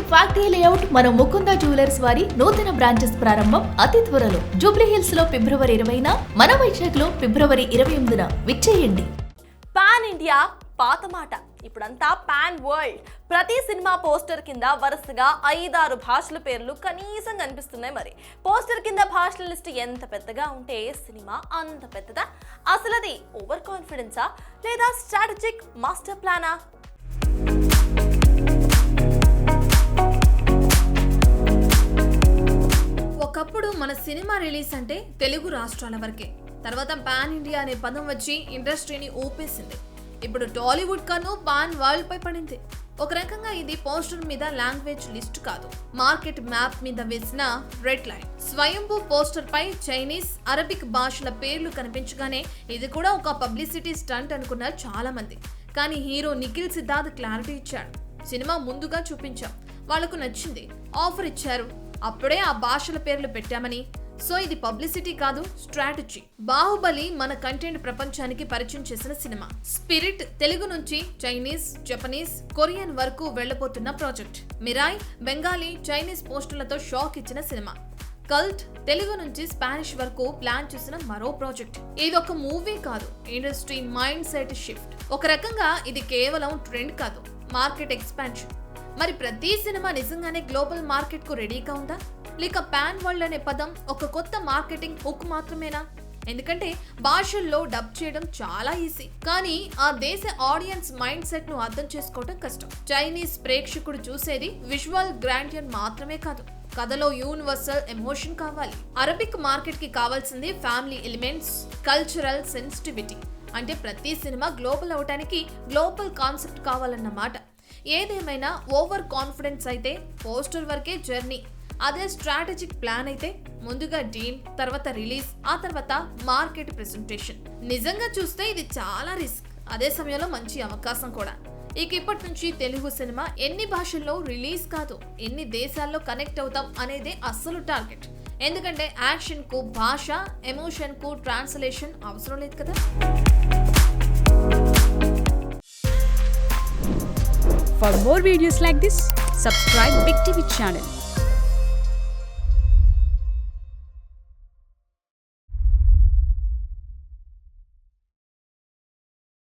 Factory layout మన Mukunda jewellers వారి నూతన బ్రాంచెస్ ప్రారంభం అతి త్వరలో. జూబ్లీ హిల్స్ లో ఫిబ్రవరి 20న, మన వైజాగ్ లో ఫిబ్రవరి 28న విచ్చేయండి. పాన్ ఇండియా పాత మాట, ఇప్పుడంతా పాన్ వరల్డ్. ప్రతి సినిమా పోస్టర్ కింద వరుసగా 5-6 భాషల పేర్లు కనీసం కనిపిస్తున్నాయి. మరి పోస్టర్ కింద భాషల లిస్ట్ ఎంత పెద్దగా ఉంటే సినిమా అంత పెద్దదా? అసలు అది ఓవర్ కాన్ఫిడెన్సా లేదా స్ట్రాటజిక్ మాస్టర్ ప్లానా? ఒకప్పుడు మన సినిమా రిలీజ్ అంటే తెలుగు రాష్ట్రాల వరకే. తర్వాత పాన్ ఇండియా అనే పదం వచ్చి ఇండస్ట్రీని ఊపేసింది. ఇప్పుడు టాలీవుడ్ కను పాన్ వరల్డ్ పై పడింది. ఒక రకంగా ఇది పోస్టర్ మీద లాంగ్వేజ్ లిస్ట్ కాదు, మార్కెట్ మ్యాప్ మీద వేసిన రెడ్ లైన్. స్వయంభూ పోస్టర్ పై చైనీస్, అరబిక్ భాషల పేర్లు కనిపించగానే ఇది కూడా ఒక పబ్లిసిటీ స్టంట్ అనుకున్నారు చాలా మంది. కానీ హీరో నిఖిల్ సిద్ధార్థ్ క్లారిటీ ఇచ్చాడు. సినిమా ముందుగా చూపించాం, వాళ్లకు నచ్చింది, ఆఫర్ ఇచ్చారు, అప్పుడే ఆ భాషల పేర్లు పెట్టామని. సో ఇది పబ్లిసిటీ కాదు, స్ట్రాటజీ. బాహుబలి మన కంటెంట్ ప్రపంచానికి పరిచయం చేసిన సినిమా. స్పిరిట్ తెలుగు నుంచి చైనీస్, జపనీస్, కొరియన్ వరకు వెళ్లబోతున్న ప్రాజెక్ట్. మిరాయ్ బెంగాలీ, చైనీస్ పోస్టర్లతో షాక్ ఇచ్చిన సినిమా. కల్ట్ తెలుగు నుంచి స్పానిష్ వరకు ప్లాన్ చేసిన మరో ప్రాజెక్ట్. ఇది ఒక మూవీ కాదు, ఇండస్ట్రీ మైండ్ సెట్ షిఫ్ట్. ఒక రకంగా ఇది కేవలం ట్రెండ్ కాదు, మార్కెట్ ఎక్స్పాన్షన్. మరి ప్రతి సినిమా నిజంగానే గ్లోబల్ మార్కెట్ కు రెడీగా ఉందా, లేక పాన్ వరల్డ్ అనే పదం ఒక కొత్త మార్కెటింగ్ హుక్ మాత్రమేనా? ఎందుకంటే భాషల్లో డబ్ చేయడం చాలా ఈజీ, కానీ ఆ దేశ ఆడియన్స్ మైండ్ సెట్ ను అర్థం చేసుకోవడం కష్టం. చైనీస్ ప్రేక్షకుడు చూసేది విజువల్ గ్రాండియర్ మాత్రమే కాదు, కథలో యూనివర్సల్ ఎమోషన్ కావాలి. అరబిక్ మార్కెట్ కి కావాల్సింది ఫ్యామిలీ ఎలిమెంట్స్, కల్చరల్ సెన్సిటివిటీ. అంటే ప్రతి సినిమా గ్లోబల్ అవటానికి గ్లోబల్ కాన్సెప్ట్ కావాలన్నమాట. ఏదేమైనా ఓవర్ కాన్ఫిడెన్స్ అయితే పోస్టర్ వరకే జర్నీ. అదే స్ట్రాటజిక్ ప్లాన్ అయితే ముందుగా డీల్, తర్వాత రిలీజ్, ఆ తర్వాత మార్కెట్ ప్రెజెంటేషన్. నిజంగా చూస్తే ఇది చాలా రిస్క్, అదే సమయంలో మంచి అవకాశం కూడా. ఇప్పటి నుంచి తెలుగు సినిమా ఎన్ని భాషల్లో రిలీజ్ కాదు, ఎన్ని దేశాల్లో కనెక్ట్ అవుతాం అనేదే అస్సలు టార్గెట్. ఎందుకంటే యాక్షన్ కు భాష, ఎమోషన్ కు ట్రాన్స్లేషన్ అవసరం లేదు కదా. For more videos like this, subscribe Big TV channel.